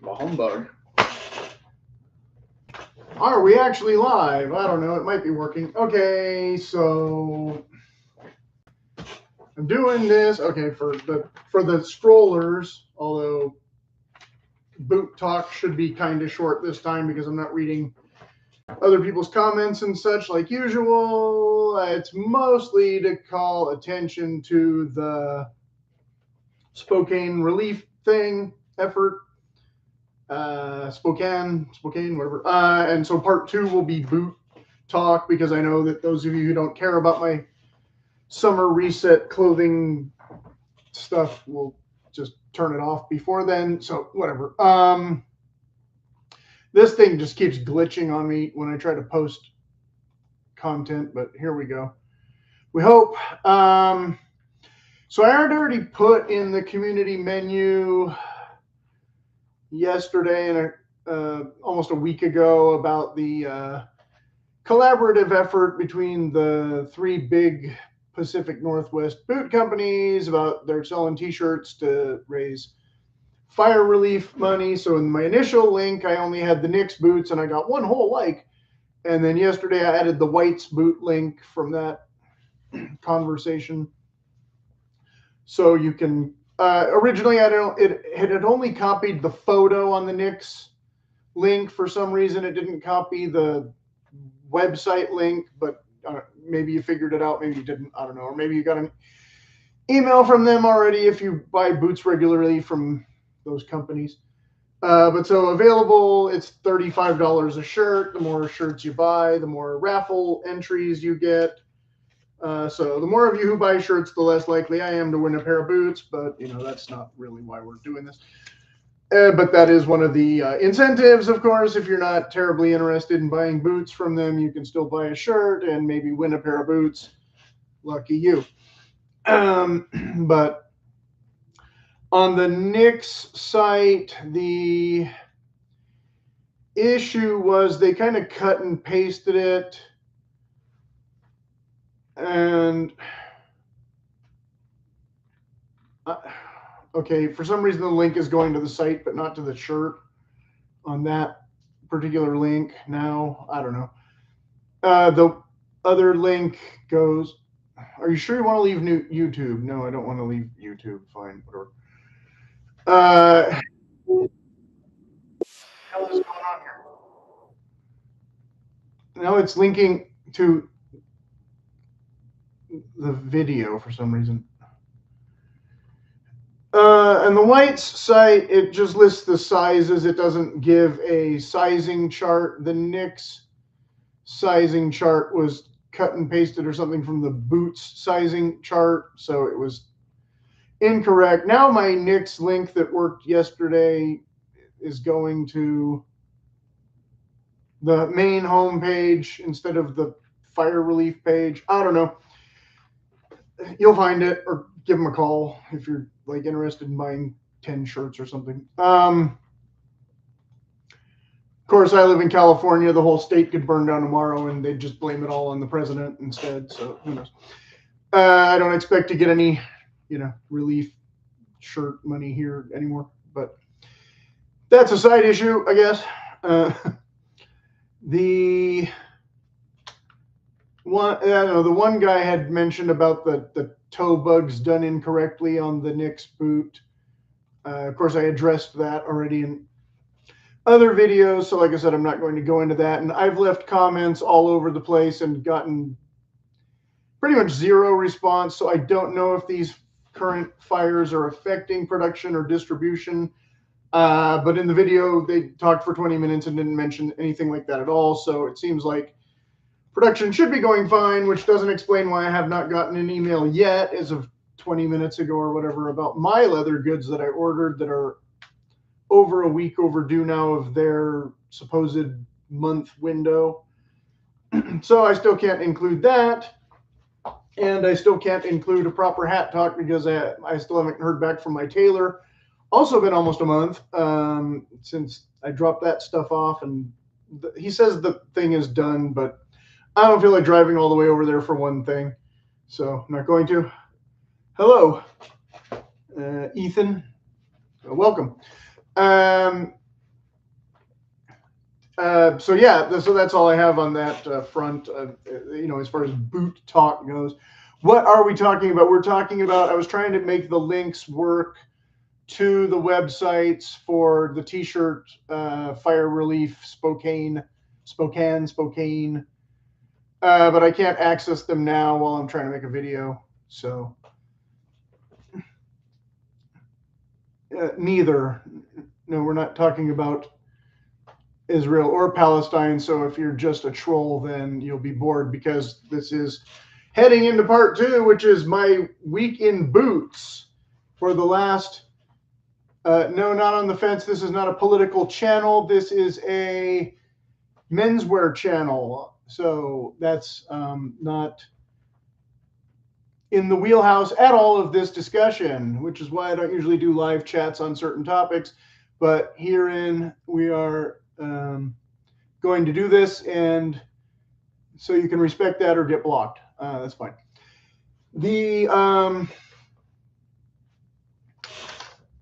The humbug. Are we actually live? I don't know. It might be working. Okay, so I'm doing this. Okay, for the strollers. Although boot talk should be kind of short this time because I'm not reading other people's comments and such like usual. It's mostly to call attention to the Spokane relief thing effort. Spokane, whatever. And so part 2 will be boot talk because I know that those of you who don't care about my summer reset clothing stuff will just turn it off before then. So whatever. This thing just keeps glitching on me when I try to post content, but here we go. We hope. So I had already put in the community menu yesterday and almost a week ago about the collaborative effort between the 3 big Pacific Northwest boot companies about they're selling t-shirts to raise fire relief money. So in my initial link, I only had the Knicks boots and I got one whole like. And then yesterday I added the White's boot link from that conversation. So you can, originally it had only copied the photo on the Knicks link. For some reason, it didn't copy the website link, but maybe you figured it out, maybe you didn't, I don't know. Or maybe you got an email from them already if you buy boots regularly from those companies. But so available, it's $35 a shirt. The more shirts you buy, the more raffle entries you get. So the more of you who buy shirts, the less likely I am to win a pair of boots. But that's not really why we're doing this. But that is one of the incentives, of course. If you're not terribly interested in buying boots from them, you can still buy a shirt and maybe win a pair of boots. Lucky you. But on the Knicks site, the issue was they kind of cut and pasted it. And okay, for some reason the link is going to the site, but not to the shirt on that particular link now. I don't know. The other link goes, are you sure you want to leave YouTube? No, I don't want to leave YouTube. Fine, whatever. What the hell is going on here? Now it's linking to the video for some reason. And the White's site, it just lists the sizes. It doesn't give a sizing chart. The Knicks sizing chart was cut and pasted or something from the boots sizing chart, so it was incorrect. Now my Knicks link that worked yesterday is going to the main home page instead of the fire relief page. I don't know. You'll find it, or give them a call if you're like interested in buying 10 shirts or something. Of course, I live in California. The whole state could burn down tomorrow, and they'd just blame it all on the president instead. So who knows? I don't expect to get any, relief shirt money here anymore. But that's a side issue, I guess. The one guy had mentioned about the toe bugs done incorrectly on the Knicks boot. Of course, I addressed that already in other videos. So like I said, I'm not going to go into that. And I've left comments all over the place and gotten pretty much zero response. So I don't know if these current fires are affecting production or distribution. But in the video, they talked for 20 minutes and didn't mention anything like that at all. So it seems like production should be going fine, which doesn't explain why I have not gotten an email yet as of 20 minutes ago or whatever about my leather goods that I ordered that are over a week overdue now of their supposed month window. So I still can't include that. And I still can't include a proper hat talk because I still haven't heard back from my tailor. Also been almost a month since I dropped that stuff off. And he says the thing is done, but I don't feel like driving all the way over there for one thing. So I'm not going to. Hello, Ethan. Welcome. So yeah, so that's all I have on that front. As far as boot talk goes, what are we talking about? We're talking about. I was trying to make the links work to the websites for the T-shirt, Fire Relief Spokane, but I can't access them now while I'm trying to make a video. So neither. No, we're not talking about Israel or Palestine. So if you're just a troll, then you'll be bored, because this is heading into part 2, which is my week in boots for the last. No, not on the fence. This is not a political channel. This is a menswear channel. So that's not in the wheelhouse at all of this discussion, which is why I don't usually do live chats on certain topics. But herein we are going to do this, and so you can respect that or get blocked. That's fine.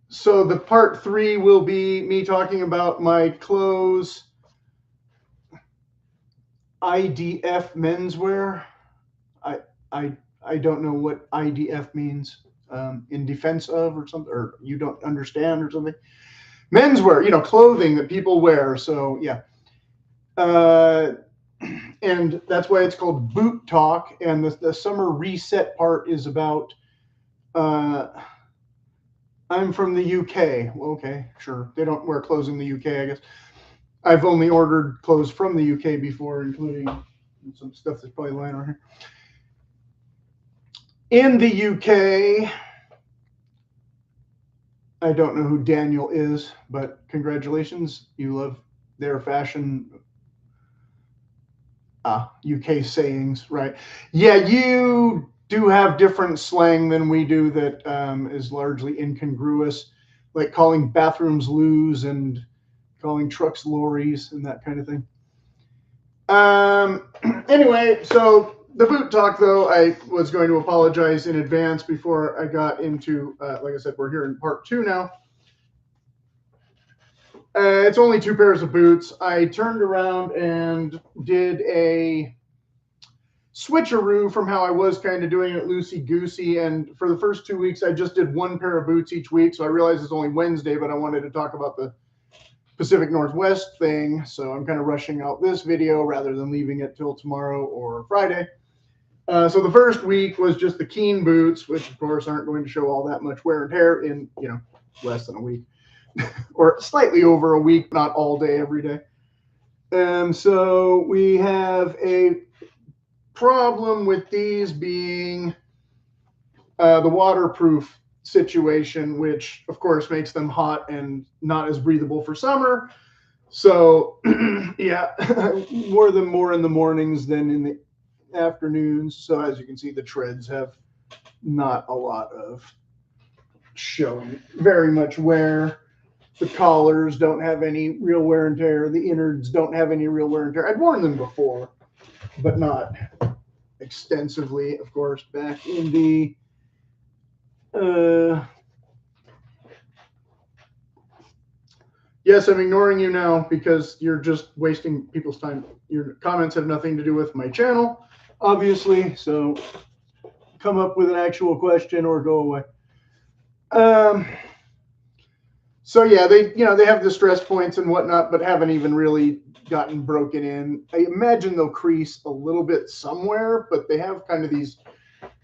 So the part 3 will be me talking about my clothes, IDF menswear. I don't know what IDF means. In defense of or something, or you don't understand or something. Menswear, clothing that people wear. So yeah. And that's why it's called Boot Talk. And the summer reset part is about, I'm from the UK. Well, okay, sure. They don't wear clothes in the UK, I guess. I've only ordered clothes from the UK before, including some stuff that's probably lying around here. In the UK, I don't know who Daniel is, but congratulations. You love their fashion. UK sayings, right? Yeah, you do have different slang than we do that is largely incongruous, like calling bathrooms loos and calling trucks lorries and that kind of thing. Anyway, so the boot talk, though, I was going to apologize in advance before I got into, like I said, we're here in part 2 now. It's only 2 pairs of boots. I turned around and did a switcheroo from how I was kind of doing it loosey-goosey. And for the first 2 weeks, I just did 1 pair of boots each week. So I realized it's only Wednesday, but I wanted to talk about the Pacific Northwest thing. So I'm kind of rushing out this video rather than leaving it till tomorrow or Friday. So the first week was just the Keen boots, which of course aren't going to show all that much wear and tear in, less than a week. Or slightly over a week, not all day, every day. So we have a problem with these being the waterproof situation, which of course makes them hot and not as breathable for summer. So yeah, wore them more in the mornings than in the afternoons. So as you can see, the treads have not a lot of showing very much wear. The collars don't have any real wear and tear. The innards don't have any real wear and tear. I'd worn them before, but not extensively, of course, back in the yes, I'm ignoring you now because you're just wasting people's time. Your comments have nothing to do with my channel, obviously, so come up with an actual question or go away. So yeah, they have the stress points and whatnot, but haven't even really gotten broken in. I imagine they'll crease a little bit somewhere, but they have kind of these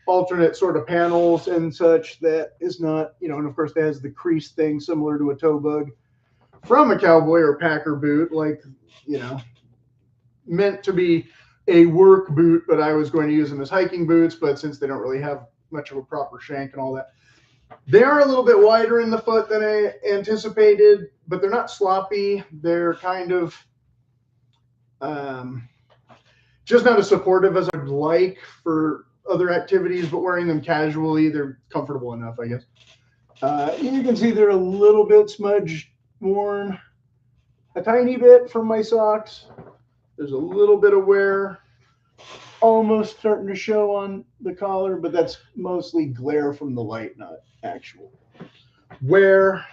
alternate sort of panels and such that is not, and of course it has the crease thing similar to a toe bug from a cowboy or packer boot, like, meant to be a work boot, but I was going to use them as hiking boots, but since they don't really have much of a proper shank and all that, they are a little bit wider in the foot than I anticipated, but they're not sloppy. They're kind of just not as supportive as I'd like for other activities, but wearing them casually, they're comfortable enough, I guess. You can see they're a little bit smudge worn, a tiny bit from my socks. There's a little bit of wear almost starting to show on the collar, but that's mostly glare from the light, not actual wear.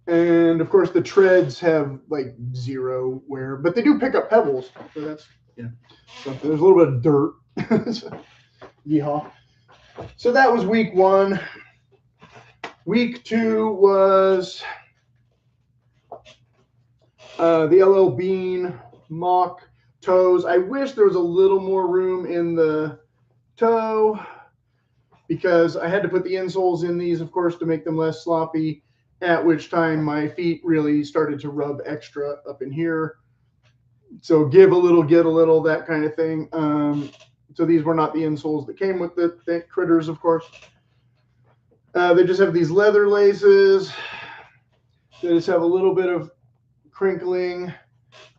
And of course, the treads have like zero wear, but they do pick up pebbles. So that's, you know, something. There's a little bit of dirt. So, yeehaw. So that was week 1. Week 2 was the LL Bean mock toes. I wish there was a little more room in the toe because I had to put the insoles in these, of course, to make them less sloppy, at which time my feet really started to rub extra up in here. So give a little, get a little, that kind of thing. So these were not the insoles that came with the critters, of course. They just have these leather laces. They just have a little bit of crinkling.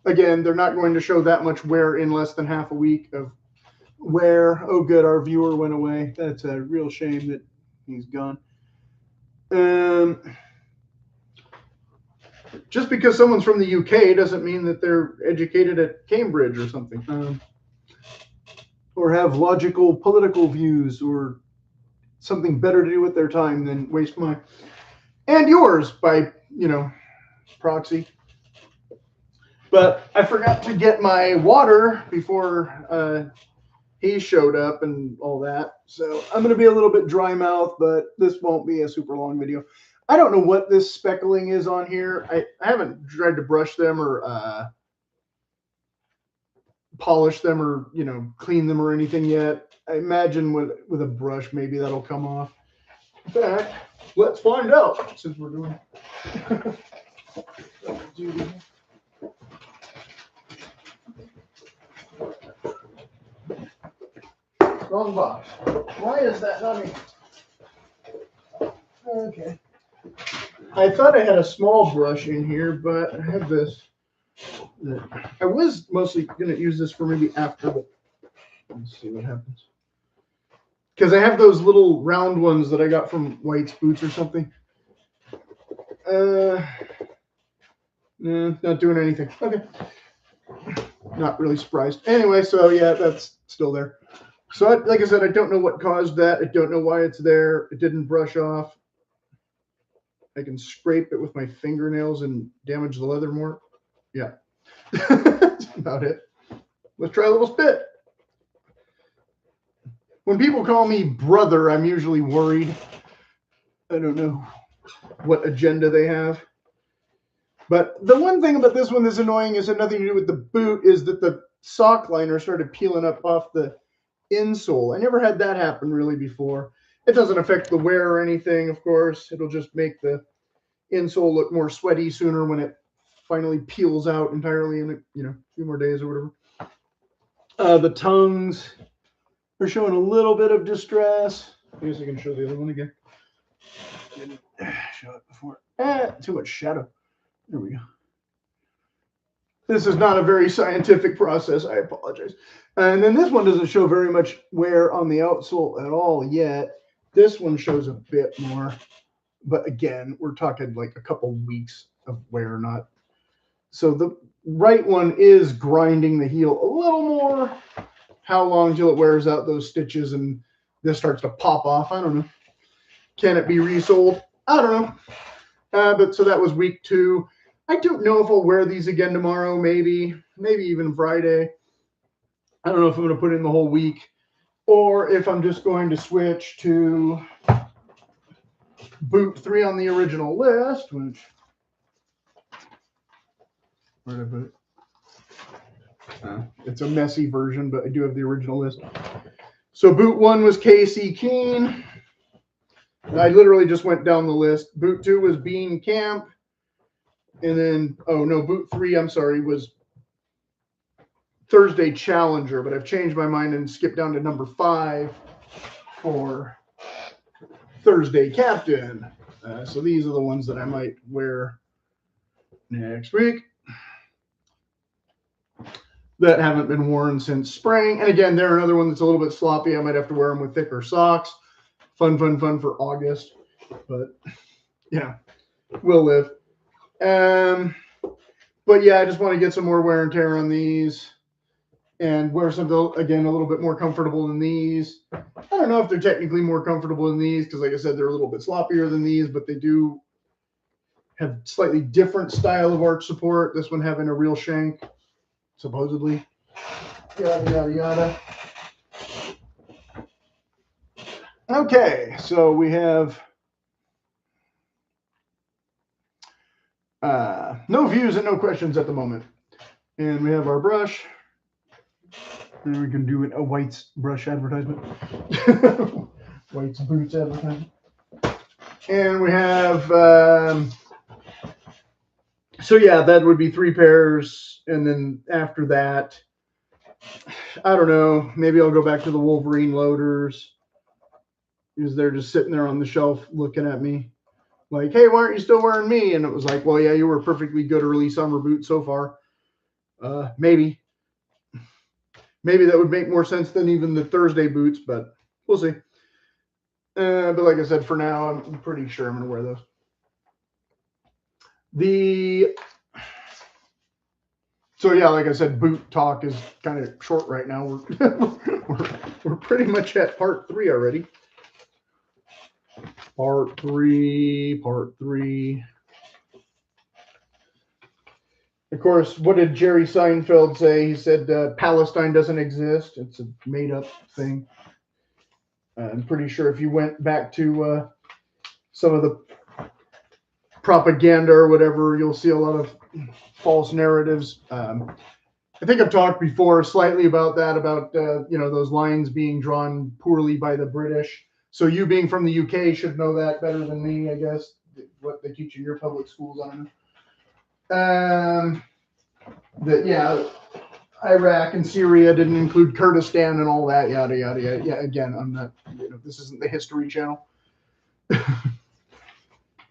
Again, they're not going to show that much wear in less than half a week of wear. Oh, good, our viewer went away. That's a real shame that he's gone. Just because someone's from the UK doesn't mean that they're educated at Cambridge or something, or have logical political views or something better to do with their time than waste mine and yours by, you know, proxy. But I forgot to get my water before he showed up and all that. So I'm going to be a little bit dry mouth, but this won't be a super long video. I don't know what this speckling is on here. I haven't tried to brush them or polish them or, you know, clean them or anything yet. I imagine with a brush, maybe that'll come off. In fact, let's find out since we're doing Wrong box. Why is that not me? Okay. I thought I had a small brush in here, but I have this. I was mostly going to use this for maybe after, but let's see what happens. Because I have those little round ones that I got from White's Boots or something. Not doing anything. Okay. Not really surprised. Anyway, so yeah, that's still there. So like I said, I don't know what caused that. I don't know why it's there. It didn't brush off. I can scrape it with my fingernails and damage the leather more. Yeah. That's about it. Let's try a little spit. When people call me brother, I'm usually worried. I don't know what agenda they have. But the one thing about this one that's annoying is nothing to do with the boot is that the sock liner started peeling up off the insole. I never had that happen really before. It doesn't affect the wear or anything, of course. It'll just make the insole look more sweaty sooner when it finally peels out entirely in a few more days or whatever. The tongues are showing a little bit of distress. I guess I can show the other one again. Didn't show it before. Too much shadow. There we go. This is not a very scientific process. I apologize. And then this one doesn't show very much wear on the outsole at all yet. This one shows a bit more. But again, we're talking like a couple weeks of wear, not. So the right one is grinding the heel a little more. How long till it wears out those stitches and this starts to pop off? I don't know. Can it be resoled? I don't know. But so that was week 2. I don't know if I'll wear these again tomorrow, maybe even Friday. I don't know if I'm going to put in the whole week or if I'm just going to switch to boot 3 on the original list, which, where did I put it? It's a messy version, but I do have the original list. So boot 1 was KC Keen. I literally just went down the list. Boot 2 was Bean Camp. And then, oh no, boot 3, I'm sorry, was Thursday Challenger, but I've changed my mind and skipped down to number 5 for Thursday Captain. So these are the ones that I might wear next week that haven't been worn since spring. And again, they're another one that's a little bit sloppy. I might have to wear them with thicker socks. Fun for August. But yeah, we'll live. But yeah, I just want to get some more wear and tear on these and wear something, again, a little bit more comfortable than these. I don't know if they're technically more comfortable than these because, like I said, they're a little bit sloppier than these, but they do have slightly different style of arch support. This one having a real shank, supposedly. Yada, yada, yada. Okay, so we have no views and no questions at the moment. And we have our brush. And we can do a White's brush advertisement. White's boots advertisement. And we have, so yeah, that would be 3 pairs. And then after that, I don't know, maybe I'll go back to the Wolverine loaders. Because they're just sitting there on the shelf looking at me. Like, hey, why aren't you still wearing me? And it was like, well, yeah, you were a perfectly good early summer boot so far. Maybe that would make more sense than even the Thursday boots, but we'll see. But like I said, for now, I'm pretty sure I'm going to wear those. So yeah, like I said, boot talk is kind of short right now. We're pretty much at part 3 already. Part three. Of course, what did Jerry Seinfeld say? He said Palestine doesn't exist. It's a made-up thing. I'm pretty sure if you went back to some of the propaganda or whatever, you'll see a lot of false narratives. I think I've talked before slightly about that, about those lines being drawn poorly by the British. So you being from the UK should know that better than me, I guess, what they teach in your public schools on it. That, yeah, Iraq and Syria didn't include Kurdistan and all that, yada, yada, yada. Yeah, again, I'm not, this isn't the History Channel.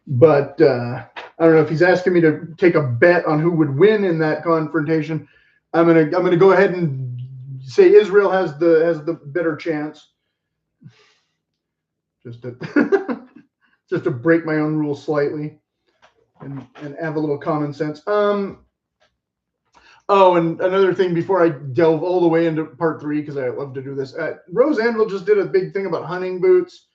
But I don't know if he's asking me to take a bet on who would win in that confrontation. I'm gonna go ahead and say Israel has the better chance. Just to break my own rules slightly and have a little common sense. Oh, and another thing before I delve all the way into part 3, because I love to do this. Rose Anvil just did a big thing about hunting boots,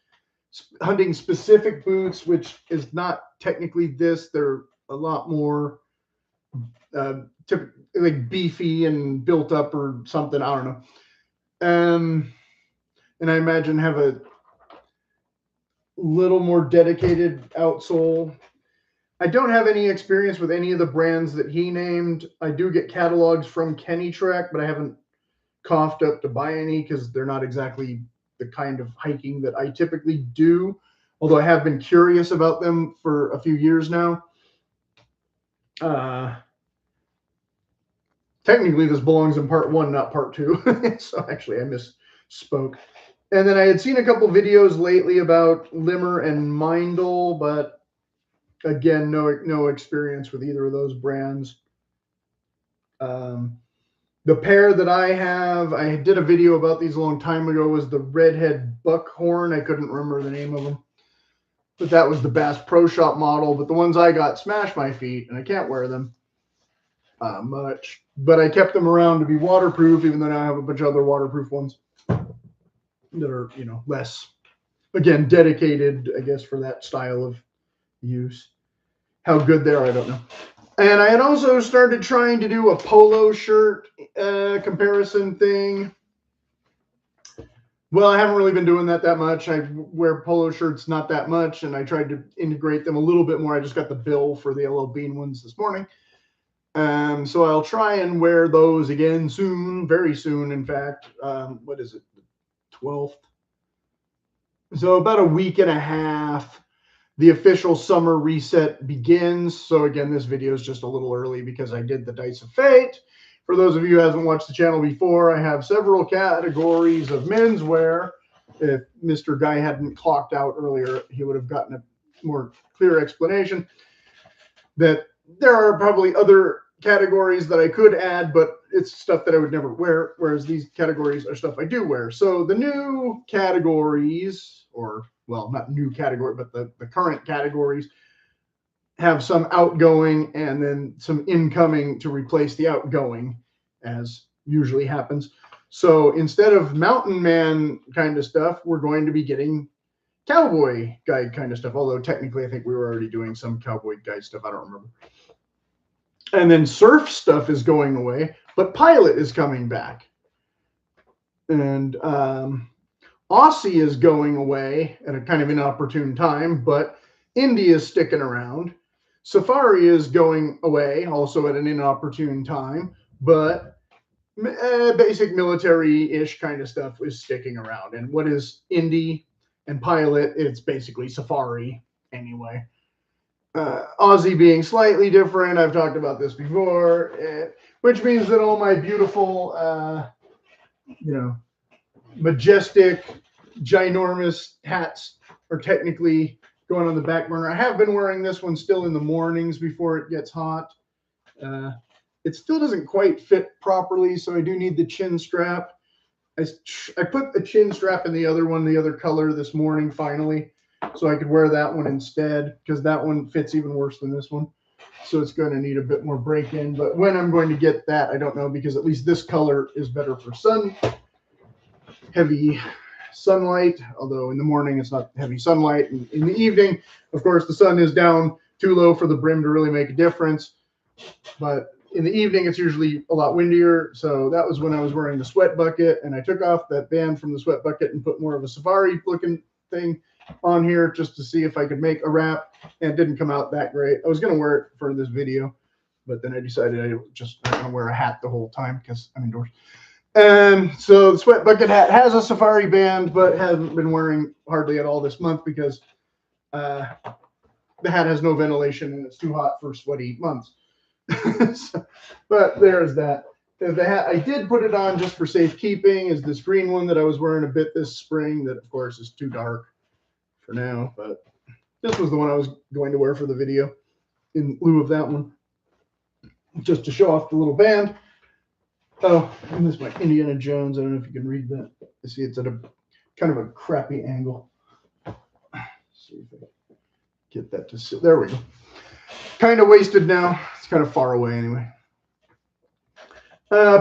hunting specific boots, which is not technically this. They're a lot more like beefy and built up or something. I don't know. And I imagine have a little more dedicated outsole. I don't have any experience with any of the brands that he named. I do get catalogs from Kenny Trek, but I haven't coughed up to buy any because they're not exactly the kind of hiking that I typically do. Although I have been curious about them for a few years now. Technically, this belongs in part 1, not part 2. So actually, I misspoke. And then I had seen a couple videos lately about Limmer and Mindel, but again, no experience with either of those brands. The pair that I have, I did a video about these a long time ago, was the Redhead Buckhorn. I couldn't remember the name of them. But that was the Bass Pro Shop model. But the ones I got smash my feet, and I can't wear them much. But I kept them around to be waterproof, even though now I have a bunch of other waterproof ones that are, less, again, dedicated, I guess, for that style of use. How good they are, I don't know. And I had also started trying to do a polo shirt comparison thing. Well, I haven't really been doing that much. I wear polo shirts not that much, and I tried to integrate them a little bit more. I just got the bill for the LL Bean ones this morning. So I'll try and wear those again soon, very soon, in fact. What is it? 12th. So about a week and a half, the official summer reset begins. So again, this video is just a little early because I did the Dice of Fate. For those of you who haven't watched the channel before, I have several categories of menswear. If Mr. Guy hadn't clocked out earlier, he would have gotten a more clear explanation that there are probably other categories that I could add, but it's stuff that I would never wear, whereas these categories are stuff I do wear. So the new categories, or, well, not new category, but the current categories have some outgoing and then some incoming to replace the outgoing, as usually happens. So instead of mountain man kind of stuff, we're going to be getting cowboy guide kind of stuff. Although technically, I think we were already doing some cowboy guide stuff. I don't remember. And then surf stuff is going away, but pilot is coming back. And Aussie is going away at a kind of inopportune time, but Indy is sticking around. Safari is going away also at an inopportune time, but basic military-ish kind of stuff is sticking around. And what is Indy and pilot? It's basically Safari anyway. Aussie being slightly different. I've talked about this before, which means that all my beautiful, majestic, ginormous hats are technically going on the back burner. I have been wearing this one still in the mornings before it gets hot. It still doesn't quite fit properly, so I do need the chin strap. I put the chin strap in the other one, the other color this morning finally, so I could wear that one instead, because that one fits even worse than this one. So it's going to need a bit more break-in. But when I'm going to get that, I don't know, because at least this color is better for heavy sunlight, although in the morning it's not heavy sunlight. And in the evening, of course, the sun is down too low for the brim to really make a difference. But in the evening, it's usually a lot windier. So that was when I was wearing the sweat bucket, and I took off that band from the sweat bucket and put more of a safari looking thing on here just to see if I could make a wrap, and it didn't come out that great. I was going to wear it for this video, but then I decided I'm not going to wear a hat the whole time because I'm indoors. And so the sweat bucket hat has a safari band, but haven't been wearing hardly at all this month because the hat has no ventilation and it's too hot for sweaty months. But there's that. The hat I did put it on just for safekeeping is this green one that I was wearing a bit this spring that, of course, is too dark for now. But this was the one I was going to wear for the video in lieu of that one, just to show off the little band. Oh, and this is my Indiana Jones. I don't know if you can read that. I see it's at a kind of a crappy angle. Let's see if I can get that to sit. There we go. Kind of wasted now. It's kind of far away anyway.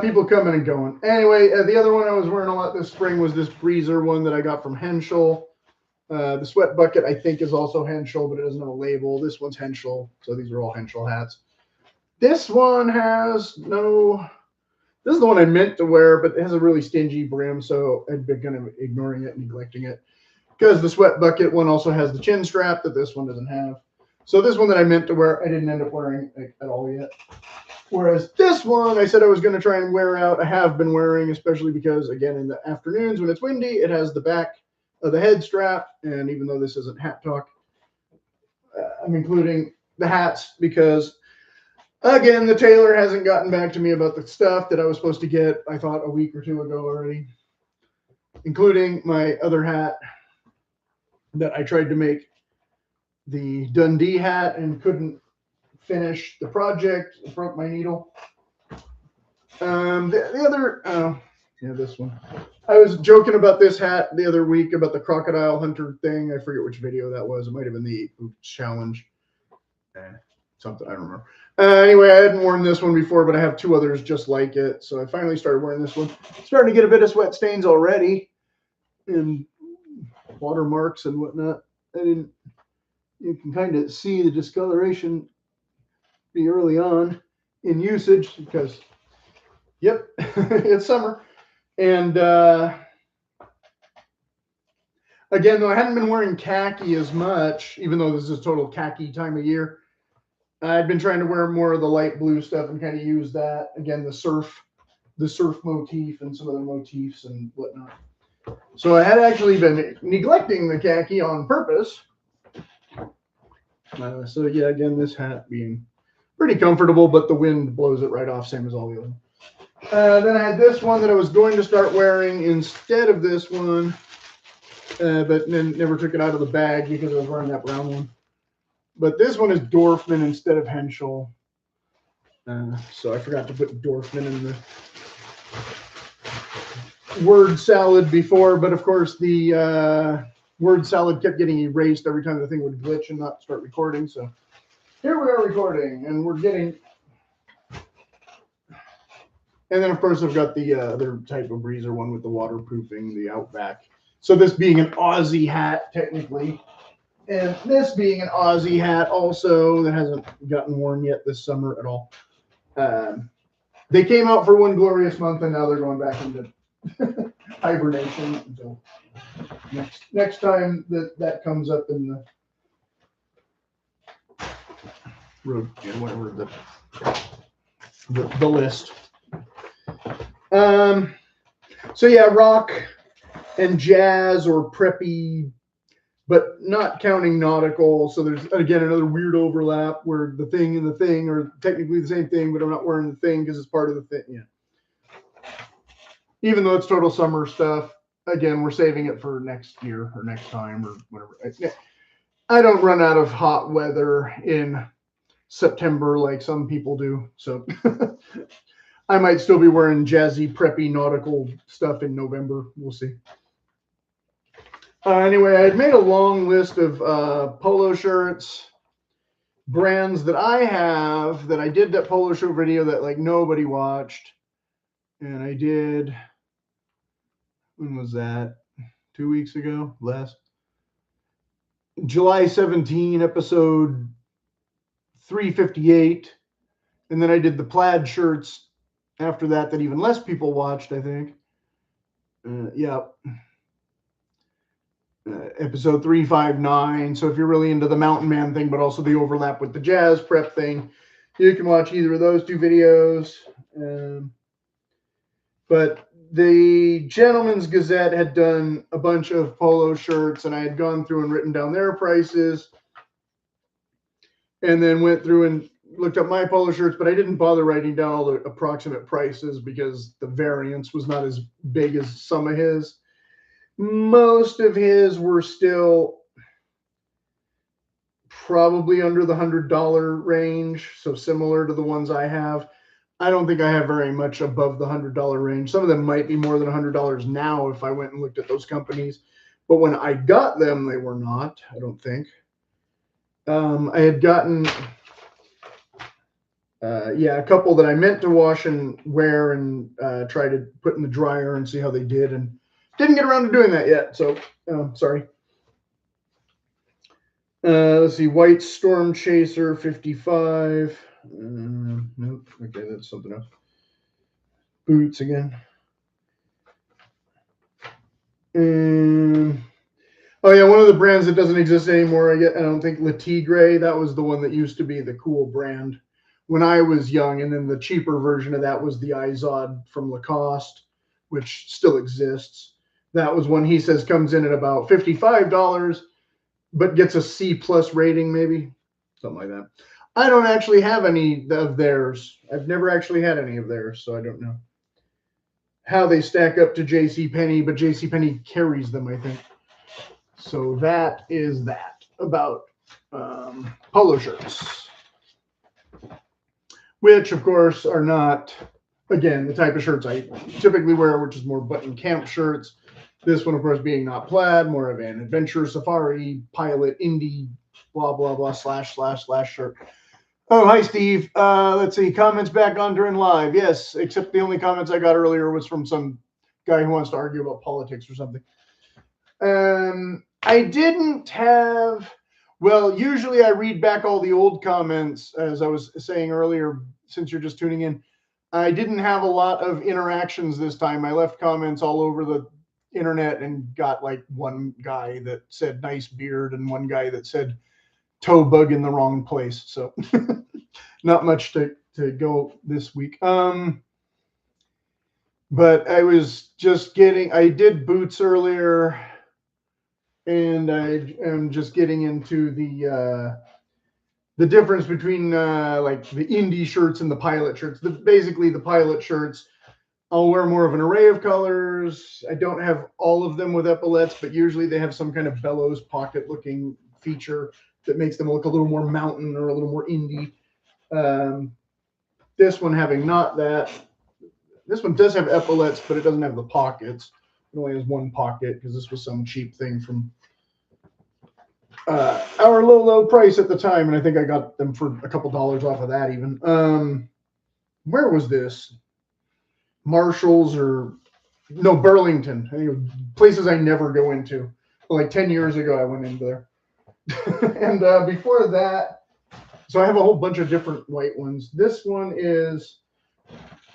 People coming and going. Anyway, the other one I was wearing a lot this spring was this Breezer one that I got from Henschel. The sweat bucket, I think, is also Henschel, but it doesn't have a label. This one's Henschel, so these are all Henschel hats. This one has no... This is the one I meant to wear, but it has a really stingy brim, so I'd been kind of ignoring it, neglecting it. Because the sweat bucket one also has the chin strap that this one doesn't have. So this one that I meant to wear, I didn't end up wearing at all yet. Whereas this one, I said I was going to try and wear out. I have been wearing, especially because, again, in the afternoons when it's windy, it has the back of the head strap. And even though this isn't hat talk, I'm including the hats because... Again, the tailor hasn't gotten back to me about the stuff that I was supposed to get, I thought, a week or two ago already, including my other hat that I tried to make the Dundee hat and couldn't finish the project. It broke my needle. This one. I was joking about this hat the other week about the crocodile hunter thing. I forget which video that was. It might have been the challenge. Something, I don't remember. Anyway, I hadn't worn this one before, but I have two others just like it. So I finally started wearing this one. Starting to get a bit of sweat stains already and watermarks and whatnot. You can kind of see the discoloration pretty early on in usage because, yep, it's summer. And again, though I hadn't been wearing khaki as much, even though this is a total khaki time of year, I'd been trying to wear more of the light blue stuff and kind of use that. Again, the surf motif and some other motifs and whatnot. So I had actually been neglecting the khaki on purpose. So yeah, again, this hat being pretty comfortable, but the wind blows it right off, same as all the other. Then I had this one that I was going to start wearing instead of this one, but then never took it out of the bag because I was wearing that brown one. But this one is Dorfman instead of Henschel. So I forgot to put Dorfman in the word salad before. But of course, the word salad kept getting erased every time the thing would glitch and not start recording. So here we are recording, and we're getting... And then, of course, I've got the other type of Breezer one with the waterproofing, the Outback So this being an Aussie hat, technically, and this being an Aussie hat also that hasn't gotten worn yet this summer at all. They came out for one glorious month, and now they're going back into hibernation until next time that comes up in the road, whatever the list. So yeah, rock and jazz or preppy, but not counting nautical. So there's again another weird overlap where the thing and the thing are technically the same thing, but I'm not wearing the thing because it's part of the thing. Yeah. Even though it's total summer stuff, again, we're saving it for next year or next time or whatever. I don't run out of hot weather in September like some people do. So I might still be wearing jazzy, preppy, nautical stuff in November. We'll see. Anyway, I had made a long list of polo shirts, brands that I have that I did that polo shirt video that like nobody watched. And I did, when was that? 2 weeks ago? Less. July 17, episode 358. And then I did the plaid shirts after that even less people watched, I think. Yeah. Episode 359. So if you're really into the mountain man thing, but also the overlap with the jazz prep thing, you can watch either of those two videos. But the Gentleman's Gazette had done a bunch of polo shirts, and I had gone through and written down their prices, and then went through and looked up my polo shirts, but I didn't bother writing down all the approximate prices because the variance was not as big as some of his. Most of his were still probably under the $100 range, so similar to the ones I have. I don't think I have very much above the $100 range. Some of them might be more than $100 now if I went and looked at those companies. But when I got them, they were not, I don't think. I had gotten, a couple that I meant to wash and wear and try to put in the dryer and see how they did. And didn't get around to doing that yet. So, sorry. Let's see. White Storm Chaser 55. Nope. Okay, that's something else. Boots again. Oh yeah, one of the brands that doesn't exist anymore. I don't think Latigre. That was the one that used to be the cool brand when I was young, and then the cheaper version of that was the Izod from Lacoste, which still exists. That was one he says comes in at about $55, but gets a C+ rating, maybe something like that. I don't actually have any of theirs. I've never actually had any of theirs, so I don't know how they stack up to JCPenney, but JCPenney carries them, I think. So that is that about polo shirts, which of course are not, again, the type of shirts I typically wear, which is more button camp shirts. This one, of course, being not plaid, more of an adventure, safari, pilot, Indy, blah, blah, blah, / shirt. Oh, hi, Steve. Let's see. Comments back on during live. Yes, except the only comments I got earlier was from some guy who wants to argue about politics or something. I didn't have, well, usually I read back all the old comments, as I was saying earlier, since you're just tuning in. I didn't have a lot of interactions this time. I left comments all over the internet and got like one guy that said nice beard and one guy that said toe bug in the wrong place. So not much to go this week. But I was just getting, I did boots earlier, and I am just getting into the difference between like the Indy shirts and the pilot shirts. Basically the pilot shirts, I'll wear more of an array of colors. I don't have all of them with epaulets, but usually they have some kind of bellows pocket looking feature that makes them look a little more mountain or a little more Indy. This one having not that. This one does have epaulets, but it doesn't have the pockets. It only has one pocket because this was some cheap thing from our low price at the time, and I think I got them for a couple dollars off of that even. Where was this? Marshalls or No, Burlington. I think places I never go into. Like 10 years ago, I went into there. And before that, so I have a whole bunch of different white ones. This one is,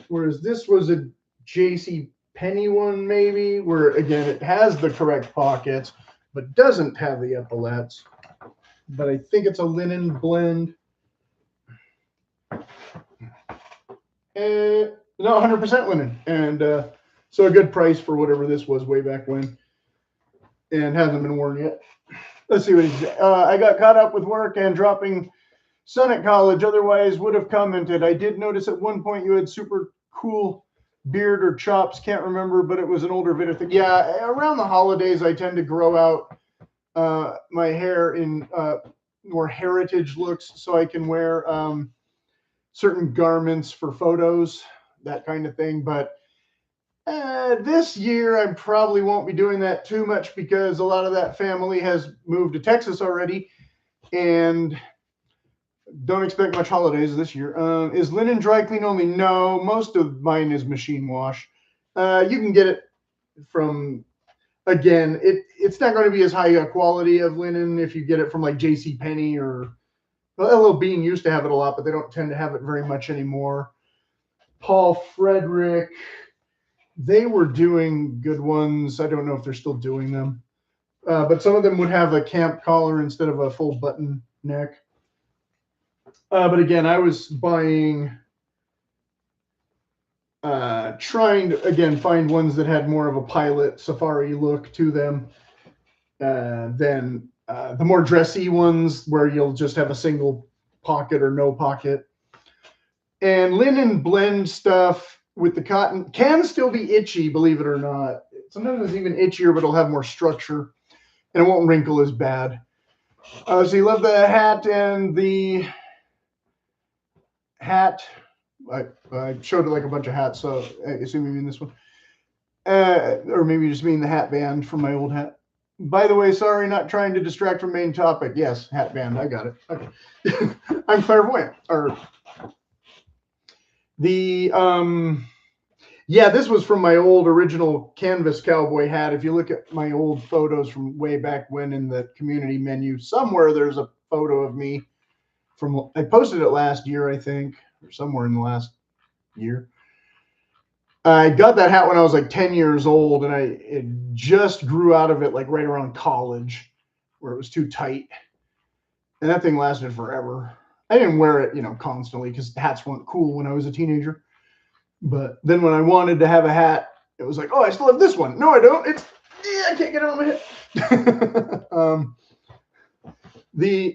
whereas this was a JC Penney one, maybe, where again it has the correct pockets, but doesn't have the epaulettes. But I think it's a linen blend. And no, 100% linen, and so a good price for whatever this was way back when, and hasn't been worn yet. Let's see what he's. I got caught up with work and dropping son at college. Otherwise, would have commented. I did notice at one point you had super cool beard or chops. Can't remember, but it was an older video thing. Yeah, around the holidays, I tend to grow out my hair in more heritage looks, so I can wear certain garments for photos, that kind of thing. But this year, I probably won't be doing that too much because a lot of that family has moved to Texas already, and don't expect much holidays this year. Is linen dry clean only? No, most of mine is machine wash. You can get it from, again, it's not going to be as high a quality of linen if you get it from like J.C. Penney or, well, LL Bean used to have it a lot, but they don't tend to have it very much anymore. Paul Frederick, they were doing good ones. I don't know if they're still doing them, but some of them would have a camp collar instead of a full button neck. But again, I was buying, trying to, again, find ones that had more of a pilot safari look to them than the more dressy ones where you'll just have a single pocket or no pocket. And linen blend stuff with the cotton can still be itchy, believe it or not. Sometimes it's even itchier, but it'll have more structure and it won't wrinkle as bad. So you love the hat and the hat. I showed it like a bunch of hats, so I assume you mean this one. Or maybe you just mean the hat band from my old hat. By the way, sorry, not trying to distract from main topic. Yes, hat band, I got it. Okay. I'm clairvoyant. Or the yeah, this was from my old original canvas cowboy hat. If you look at my old photos from way back when in the community menu, somewhere there's a photo of me from, I posted it last year, I think, or somewhere in the last year. I got that hat when I was like 10 years old, and it just grew out of it like right around college where it was too tight. And that thing lasted forever. I didn't wear it, constantly because hats weren't cool when I was a teenager. But then when I wanted to have a hat, it was like, oh, I still have this one. No, I don't. I can't get it on my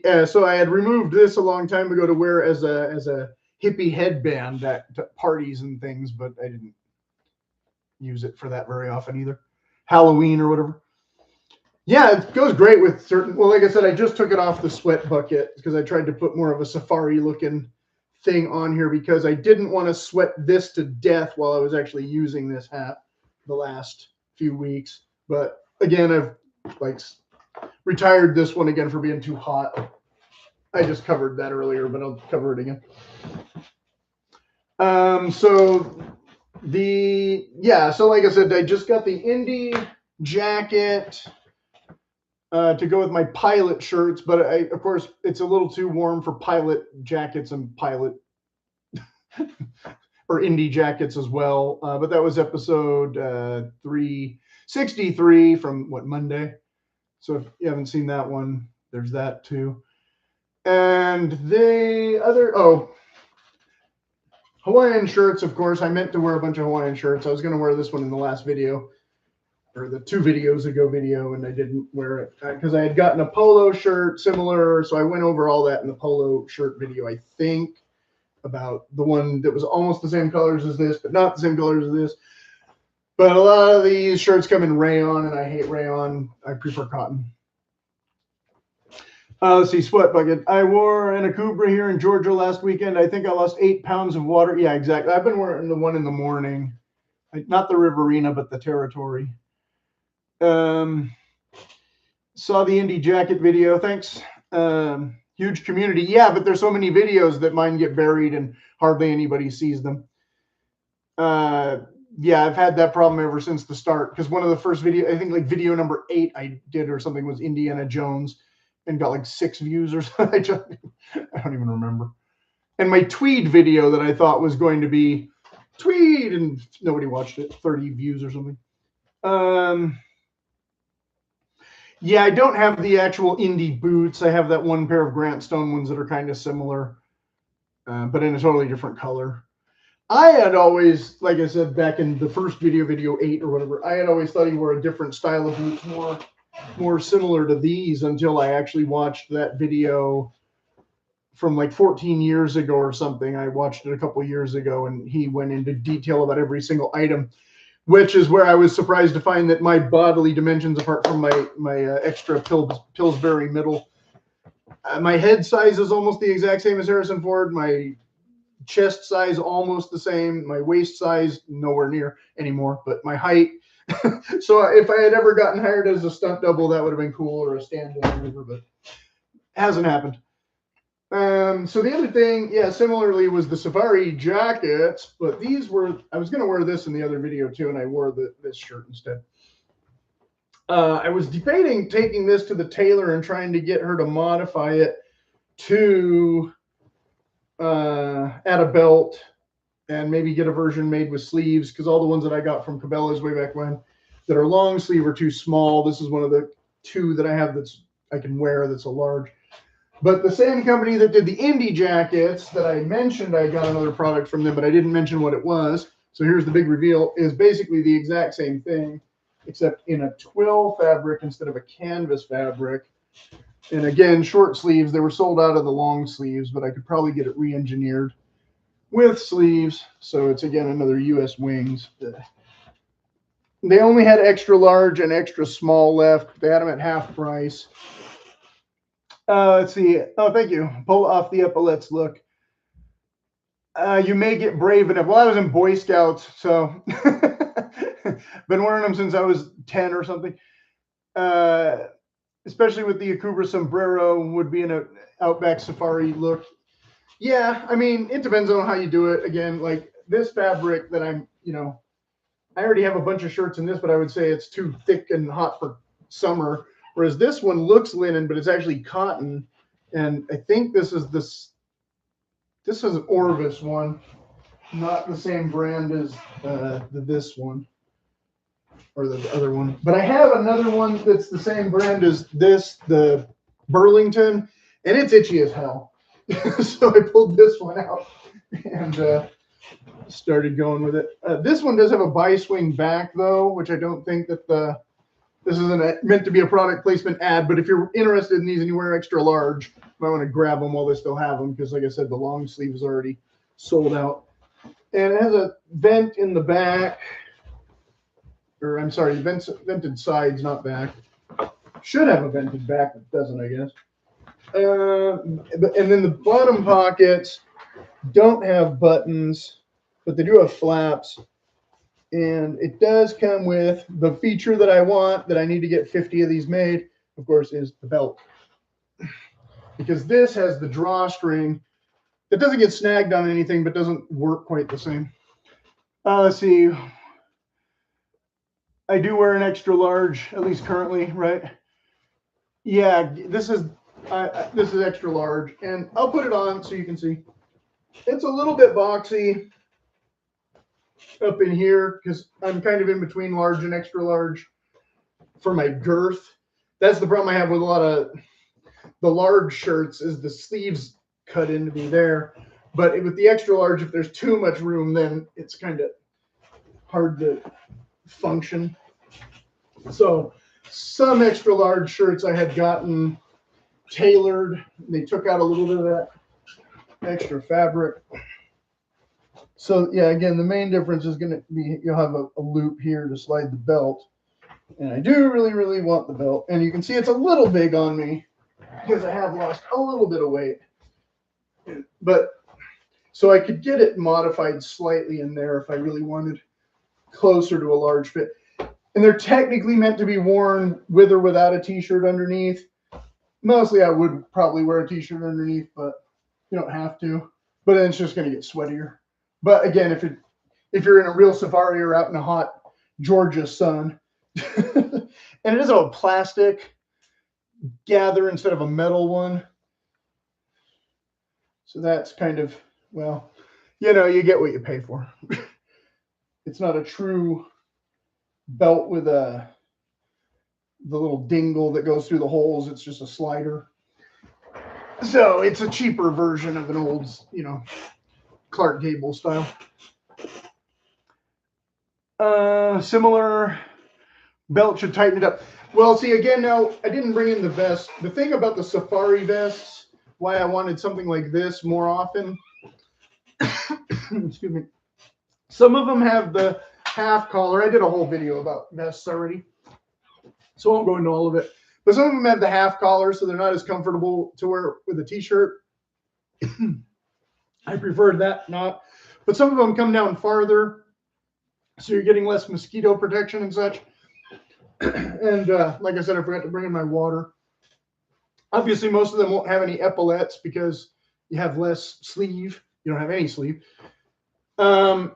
head. So I had removed this a long time ago to wear as a hippie headband at parties and things, but I didn't use it for that very often either. Halloween or whatever. Yeah, it goes great with certain. Well, like I said, I just took it off the sweat bucket because I tried to put more of a safari looking thing on here because I didn't want to sweat this to death while I was actually using this hat the last few weeks. But again, I've like retired this one again for being too hot. I just covered that earlier, but I'll cover it again. So like I said, I just got the Indy jacket to go with my pilot shirts, but of course, it's a little too warm for pilot jackets and pilot or Indy jackets as well. But that was episode 363 from Monday. So if you haven't seen that one, there's that too. And Hawaiian shirts, of course. I meant to wear a bunch of Hawaiian shirts. I was going to wear this one in the last video, or the 2 videos ago video, and I didn't wear it because I had gotten a polo shirt similar. So I went over all that in the polo shirt video, I think, about the one that was almost the same colors as this, but not the same colors as this. But a lot of these shirts come in rayon, and I hate rayon. I prefer cotton. Let's see, sweat bucket. I wore an Akubra here in Georgia last weekend. I think I lost 8 pounds of water. Yeah, exactly. I've been wearing the one in the morning. Not the Riverina, but the Territory. Saw the Indy jacket video. Thanks. Huge community. Yeah, but there's so many videos that mine get buried and hardly anybody sees them. Yeah, I've had that problem ever since the start. Because one of the first video, I think like video number 8 I did or something was Indiana Jones, and got like 6 views or something. I don't even remember. And my tweed video that I thought was going to be tweed, and nobody watched it. 30 views or something. Yeah, I don't have the actual Indy boots. I have that one pair of Grant Stone ones that are kind of similar, but in a totally different color. I had always, like I said back in the first video 8 or whatever, I had always thought he wore a different style of boots, more similar to these, until I actually watched that video from like 14 years ago or something. I watched it a couple of years ago, and he went into detail about every single item, which is where I was surprised to find that my bodily dimensions, apart from my extra Pillsbury middle, my head size is almost the exact same as Harrison Ford. My chest size almost the same. My waist size nowhere near anymore, but my height. So if I had ever gotten hired as a stunt double, that would have been cool, or a stand-in or whatever, but it hasn't happened. So the other thing, yeah, similarly, was the safari jackets, but these were, I was going to wear this in the other video too, and I wore this shirt instead. I was debating taking this to the tailor and trying to get her to modify it to add a belt and maybe get a version made with sleeves, because all the ones that I got from Cabela's way back when that are long sleeve are too small. This is one of the 2 that I have that's I can wear that's a large. But the same company that did the Indy jackets that I mentioned, I got another product from them, but I didn't mention what it was. So here's the big reveal, is basically the exact same thing, except in a twill fabric instead of a canvas fabric. And again, short sleeves. They were sold out of the long sleeves, but I could probably get it re-engineered with sleeves. So it's, again, another US Wings. They only had extra large and extra small left. They had them at half price. Let's see. Oh, thank you. Pull off the epaulets look. You may get brave enough. Well, I was in Boy Scouts, so been wearing them since I was 10 or something. Especially with the Akubra sombrero, would be in an outback safari look. Yeah, I mean, it depends on how you do it. Again, like this fabric that I'm, I already have a bunch of shirts in this, but I would say it's too thick and hot for summer. Whereas this one looks linen, but it's actually cotton. And I think this is an Orvis one, not the same brand as this one or the other one. But I have another one that's the same brand as this, the Burlington, and it's itchy as hell. So I pulled this one out and started going with it. This one does have a bi-swing back though, which I don't think that this isn't meant to be a product placement ad, but if you're interested in these and you wear extra large, you might want to grab them while they still have them, because like I said, the long sleeve is already sold out. And it has a vent in the back, or I'm sorry, vented sides, not back. Should have a vented back, but doesn't, I guess. And then the bottom pockets don't have buttons, but they do have flaps. And it does come with the feature that I want, that I need to get 50 of these made, of course, is the belt. Because this has the drawstring that doesn't get snagged on anything, but doesn't work quite the same. Let's see. I do wear an extra large, at least currently, right? Yeah, this is extra large, and I'll put it on so you can see. It's a little bit boxy up in here because I'm kind of in between large and extra large for my girth. That's the problem I have with a lot of the large shirts, is the sleeves cut into me there. But with the extra large, if there's too much room, then it's kind of hard to function. So some extra large shirts I had gotten tailored. They took out a little bit of that extra fabric. So yeah, again, the main difference is going to be you'll have a loop here to slide the belt. And I do really, really want the belt. And you can see it's a little big on me because I have lost a little bit of weight. But so I could get it modified slightly in there if I really wanted closer to a large fit. And they're technically meant to be worn with or without a t-shirt underneath. Mostly I would probably wear a t-shirt underneath, but you don't have to. But then it's just going to get sweatier. But again, if if you're in a real safari or out in a hot Georgia sun. And it is a plastic gather instead of a metal one. So that's kind of, well, you know, you get what you pay for. It's not a true belt with the little dingle that goes through the holes. It's just a slider. So it's a cheaper version of an old, you know, Clark Gable style. Similar belt should tighten it up. Well, see, again, now I didn't bring in the vest. The thing about the safari vests, why I wanted something like this more often, excuse me, some of them have the half collar. I did a whole video about vests already, so I won't go into all of it. But some of them have the half collar, so they're not as comfortable to wear with a t-shirt. I preferred that not. But some of them come down farther, so you're getting less mosquito protection and such. And like I said, I forgot to bring in my water. Obviously, most of them won't have any epaulets because you have less sleeve. You don't have any sleeve.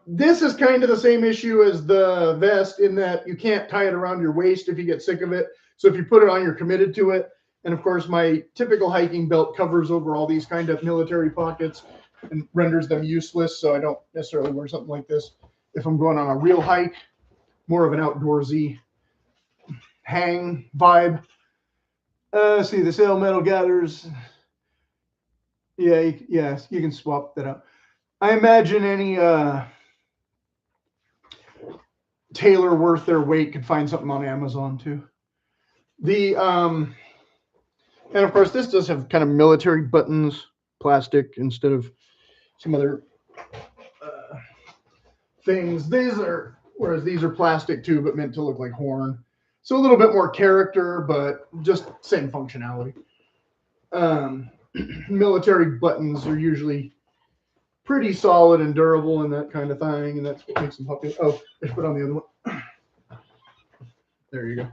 This is kind of the same issue as the vest in that you can't tie it around your waist if you get sick of it. So if you put it on, you're committed to it. And of course, my typical hiking belt covers over all these kind of military pockets and renders them useless. So I don't necessarily wear something like this if I'm going on a real hike, more of an outdoorsy hang vibe. See the sail metal gathers. Yeah, yes, you can swap that out. I imagine any tailor worth their weight could find something on Amazon too. The and of course this does have kind of military buttons, plastic instead of some other things. Whereas these are plastic too, but meant to look like horn. So a little bit more character, but just same functionality. Military buttons are usually pretty solid and durable and that kind of thing, and that's what makes them popular. Oh, I should put on the other one. There you go.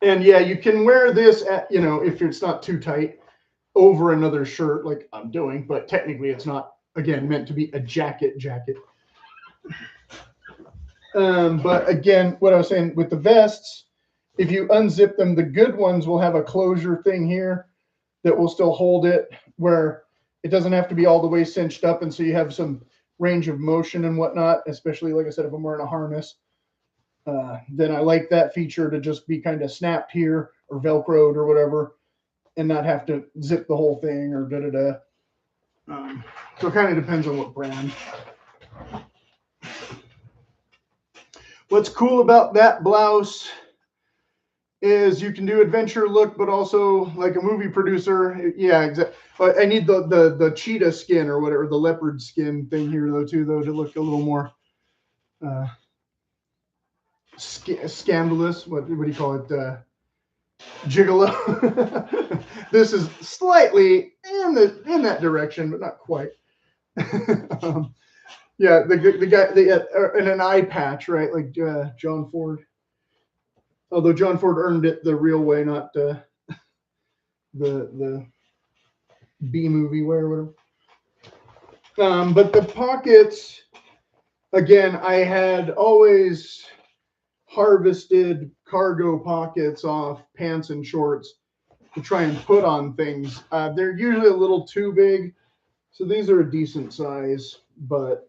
And yeah, you can wear this at, you know, if it's not too tight, over another shirt like I'm doing, but technically it's not, again, meant to be a jacket. But again, what I was saying with the vests, if you unzip them, the good ones will have a closure thing here that will still hold it where it doesn't have to be all the way cinched up. And so you have some range of motion and whatnot, especially, like I said, if I'm wearing a harness. Then I like that feature to just be kind of snapped here or Velcroed or whatever and not have to zip the whole thing or so it kind of depends on what brand. What's cool about that blouse is you can do adventure look, but also like a movie producer. Yeah, exactly. I need the cheetah skin or whatever, the leopard skin thing here though too, though, to look a little more scandalous. What do you call it? Gigolo. This is slightly in that direction, but not quite. Yeah, the guy, and an eye patch, right? Like John Ford. Although John Ford earned it the real way, not the B movie way or whatever. But the pockets, again, I had always harvested cargo pockets off pants and shorts to try and put on things. They're usually a little too big, so these are a decent size, but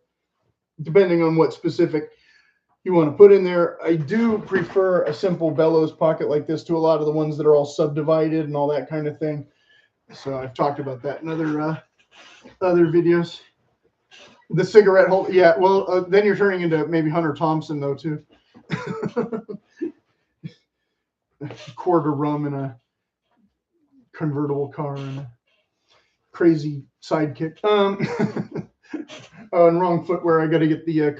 depending on what specific you want to put in there, I do prefer a simple bellows pocket like this to a lot of the ones that are all subdivided and all that kind of thing. So I've talked about that in other videos. The cigarette holder, yeah. Well, then you're turning into maybe Hunter Thompson though too. A quart of rum in a convertible car and a crazy sidekick. Oh, and wrong footwear. I got to get the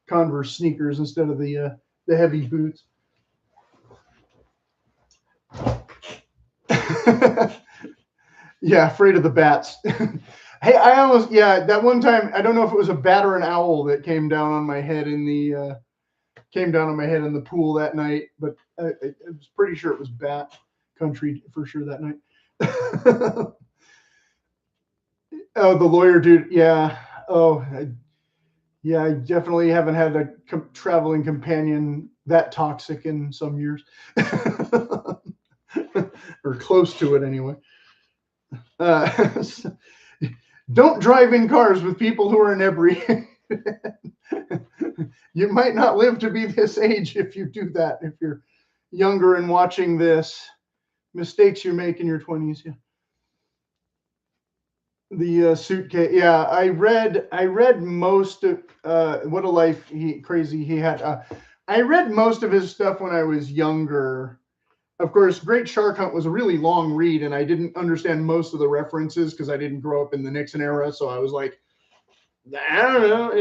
Converse sneakers instead of the heavy boots. Yeah, afraid of the bats. Hey, I almost, yeah, that one time, I don't know if it was a bat or an owl that came down on my head in the pool that night, but I was pretty sure it was bat country for sure that night. Oh, the lawyer dude. Yeah. Oh, yeah. I definitely haven't had a traveling companion that toxic in some years, or close to it anyway. Uh, don't drive in cars with people who are inebriated. You might not live to be this age if you do that. If you're younger and watching this, mistakes you make in your 20s. Yeah. The suitcase. Yeah, I read most of what a life crazy he had. I read most of his stuff when I was younger. Of course, Great Shark Hunt was a really long read, and I didn't understand most of the references because I didn't grow up in the Nixon era. So I was like, I don't know.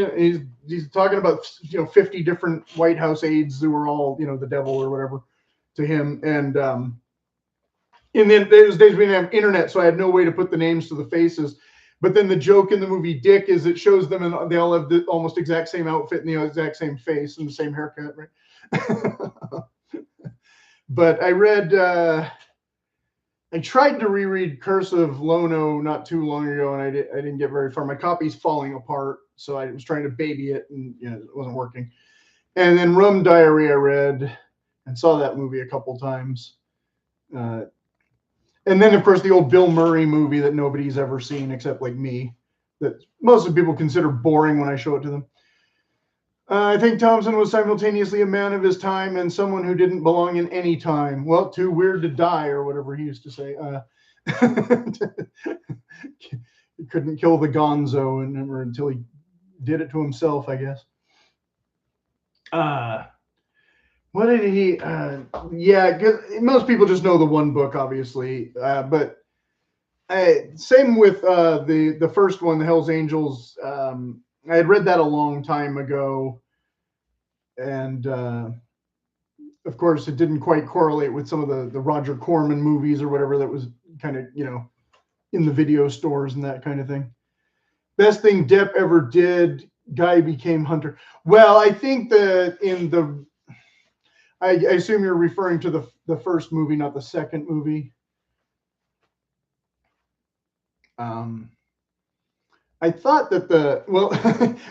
He's talking about 50 different White House aides who were all the devil or whatever to him, and then those days we didn't have internet, so I had no way to put the names to the faces. But then the joke in the movie Dick is it shows them and they all have the almost exact same outfit and the exact same face and the same haircut, right? But I tried to reread Curse of Lono not too long ago, and I didn't get very far. My copy's falling apart, so I was trying to baby it, and it wasn't working. And then Rum Diary I read and saw that movie a couple times. And then, of course, the old Bill Murray movie that nobody's ever seen except like me, that most of people consider boring when I show it to them. I think Thompson was simultaneously a man of his time and someone who didn't belong in any time. Well, too weird to die, or whatever he used to say. He couldn't kill the Gonzo until he did it to himself, I guess. What did he? Yeah, because most people just know the one book, obviously. But same with the first one, the Hell's Angels. I had read that a long time ago, and of course, it didn't quite correlate with some of the Roger Corman movies or whatever that was kind of in the video stores and that kind of thing. Best thing Depp ever did. Guy became Hunter. Well, I think I assume you're referring to the first movie, not the second movie. I thought that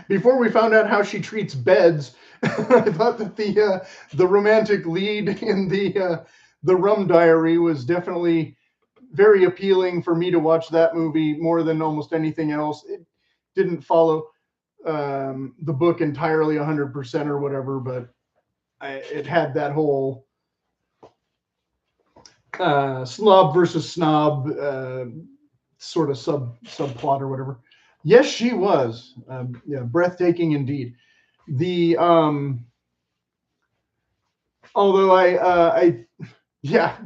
before we found out how she treats beds, I thought that the romantic lead in the Rum Diary was definitely very appealing for me to watch that movie more than almost anything else. It didn't follow the book entirely 100% or whatever, but it had that whole slob versus snob sort of subplot or whatever. Yes, she was. Yeah, breathtaking indeed. Although yeah,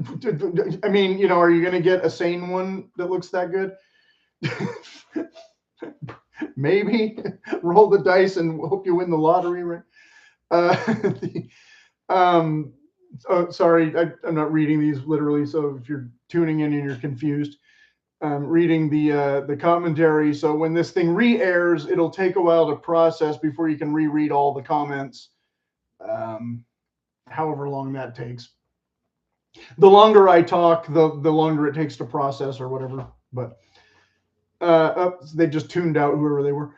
I mean, are you going to get a sane one that looks that good? Maybe roll the dice and hope you win the lottery, right? Oh, sorry, I'm not reading these literally. So if you're tuning in and you're confused, reading the commentary. So when this thing re-airs, it'll take a while to process before you can reread all the comments. However long that takes. The longer I talk, the longer it takes to process or whatever. But they just tuned out whoever they were.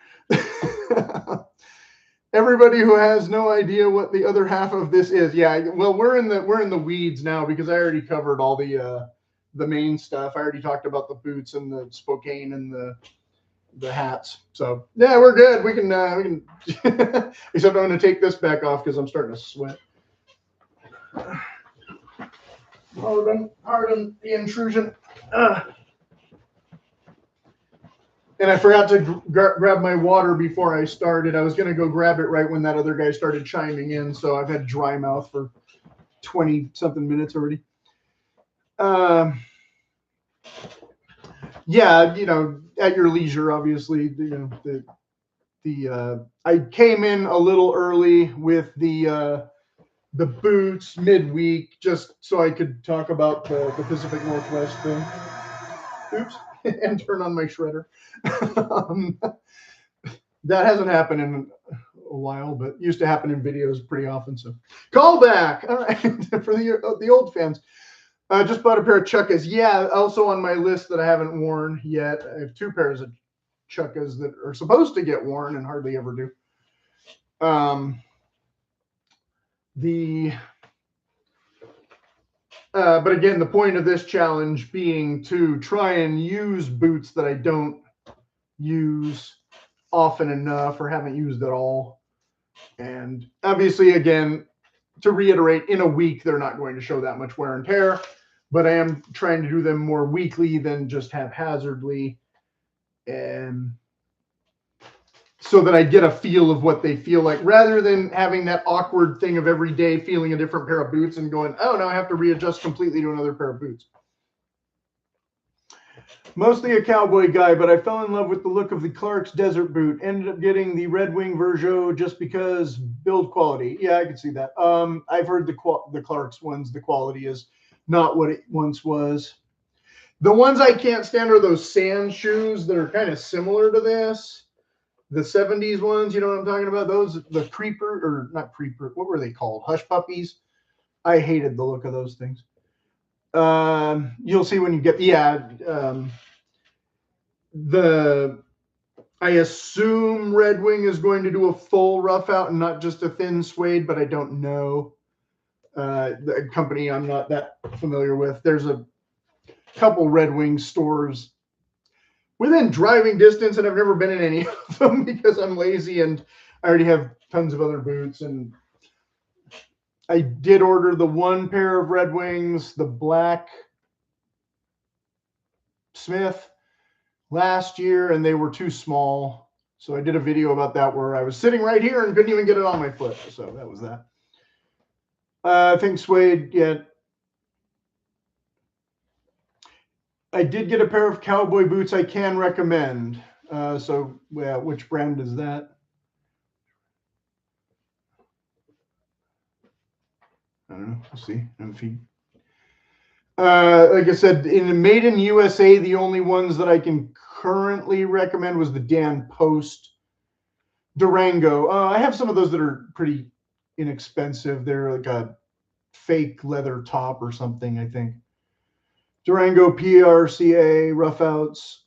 Everybody who has no idea what the other half of this is, yeah. Well, we're in the weeds now because I already covered all the main stuff. I already talked about the boots and the Spokane and the hats. So yeah, we're good. We can. Except I'm going to take this back off because I'm starting to sweat. Pardon the intrusion. And I forgot to grab my water before I started. I was going to go grab it right when that other guy started chiming in. So I've had dry mouth for 20-something minutes already. Yeah, at your leisure, obviously. I came in a little early with the boots midweek just so I could talk about the Pacific Northwest thing. Oops. And turn on my shredder. That hasn't happened in a while, but used to happen in videos pretty often. So call back. All right. For the old fans. Just bought a pair of Chukkas. Yeah, also on my list that I haven't worn yet. I have two pairs of chukkas that are supposed to get worn and hardly ever do. But again, the point of this challenge being to try and use boots that I don't use often enough or haven't used at all. And obviously, again, to reiterate, in a week, they're not going to show that much wear and tear, but I am trying to do them more weekly than just haphazardly. And so that I get a feel of what they feel like, rather than having that awkward thing of every day feeling a different pair of boots and going, oh, now I have to readjust completely to another pair of boots. Mostly a cowboy guy, but I fell in love with the look of the Clark's desert boot. Ended up getting the Red Wing Verjo just because build quality. Yeah, I can see that. I've heard the Clark's ones, the quality is not what it once was. The ones I can't stand are those sand shoes that are kind of similar to this. The 70s ones, you know what I'm talking about? Those, the creeper, or not creeper, what were they called? Hush puppies. I hated the look of those things. You'll see when you get, I assume Red Wing is going to do a full rough out and not just a thin suede, but I don't know. The company I'm not that familiar with. There's a couple Red Wing stores within driving distance, and I've never been in any of them because I'm lazy and I already have tons of other boots. And I did order the one pair of Red Wings, the black Smith, last year, and they were too small. So I did a video about that where I was sitting right here and couldn't even get it on my foot. So that was that. I think suede, yeah. I did get a pair of cowboy boots I can recommend. So, yeah, which brand is that? I don't know. We'll see. Like I said, in Made in USA, the only ones that I can currently recommend was the Dan Post Durango. I have some of those that are pretty inexpensive. They're like a fake leather top or something, I think. Durango PRCA rough outs.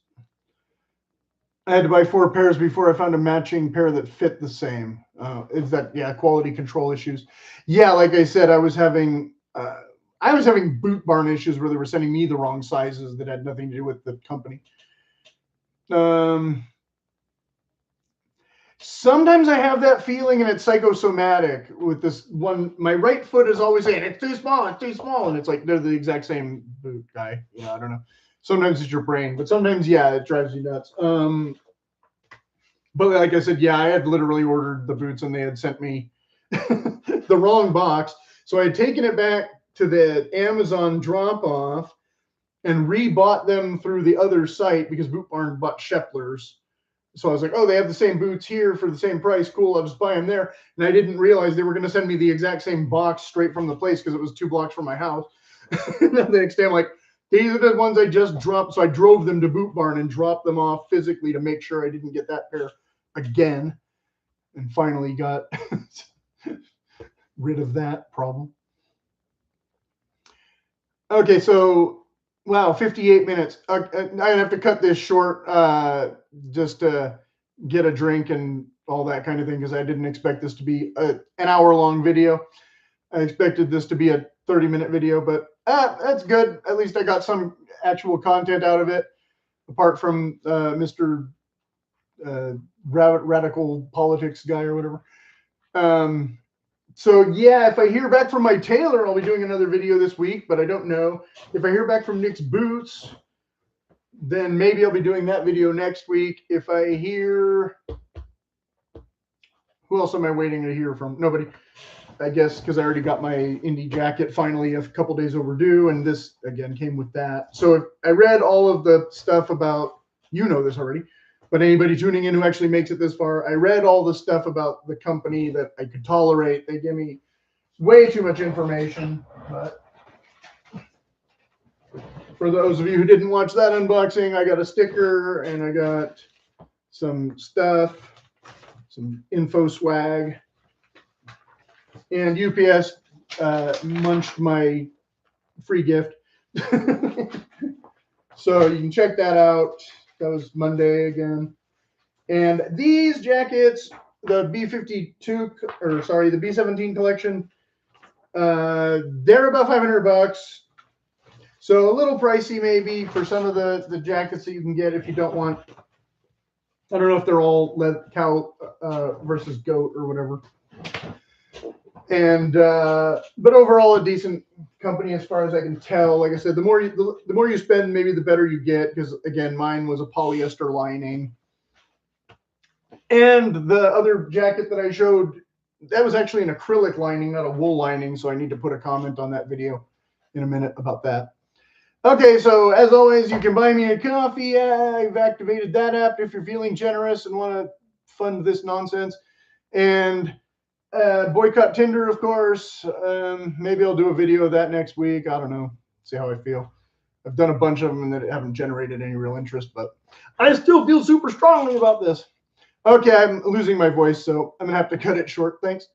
I had to buy 4 pairs before I found a matching pair that fit the same. Is that, yeah, quality control issues? Yeah, like I said, I was having boot barn issues where they were sending me the wrong sizes that had nothing to do with the company. Sometimes I have that feeling, and it's psychosomatic with this one. My right foot is always saying, it's too small, it's too small. And it's like, they're the exact same boot guy. You know, I don't know. Sometimes it's your brain, but sometimes, yeah, it drives you nuts. But like I said, yeah, I had literally ordered the boots and they had sent me the wrong box. So I had taken it back to the Amazon drop-off and rebought them through the other site because Boot Barn bought Scheffler's. So I was like, oh, they have the same boots here for the same price. Cool, I'll just buy them there. And I didn't realize they were going to send me the exact same box straight from the place because it was 2 blocks from my house. And then the next day I'm like, these are the ones I just dropped. So I drove them to Boot Barn and dropped them off physically to make sure I didn't get that pair again. And finally got rid of that problem. Okay, so, wow, 58 minutes. I have to cut this short just to get a drink and all that kind of thing because I didn't expect this to be an hour-long video. I expected this to be a 30-minute video, but that's good. At least I got some actual content out of it, apart from Mr. Radical Politics guy or whatever. So yeah, if I hear back from my tailor, I'll be doing another video this week, but I don't know. If I hear back from Nick's Boots, then maybe I'll be doing that video next week. If I hear, who else am I waiting to hear from? Nobody, I guess, because I already got my Indy jacket finally a couple days overdue, and this again came with that. So if I read all of the stuff about, you know this already, but anybody tuning in who actually makes it this far, I read all the stuff about the company that I could tolerate. They give me way too much information, but for those of you who didn't watch that unboxing, I got a sticker and I got some stuff, some info swag, and UPS munched my free gift. So you can check that out. That was Monday again. And these jackets, the B52, or sorry, the B17 collection, they're about $500. So a little pricey maybe for some of the jackets that you can get if you don't want. I don't know if they're all cow versus goat or whatever. And but overall a decent company as far as I can tell. Like I said, the more you spend, maybe the better you get, because again, mine was a polyester lining. And the other jacket that I showed, that was actually an acrylic lining, not a wool lining. So I need to put a comment on that video in a minute about that. Okay, so as always, you can buy me a coffee. I've activated that app if you're feeling generous and want to fund this nonsense. And boycott Tinder, of course. Maybe I'll do a video of that next week. I don't know. See how I feel. I've done a bunch of them that haven't generated any real interest, but I still feel super strongly about this. Okay, I'm losing my voice, so I'm going to have to cut it short. Thanks.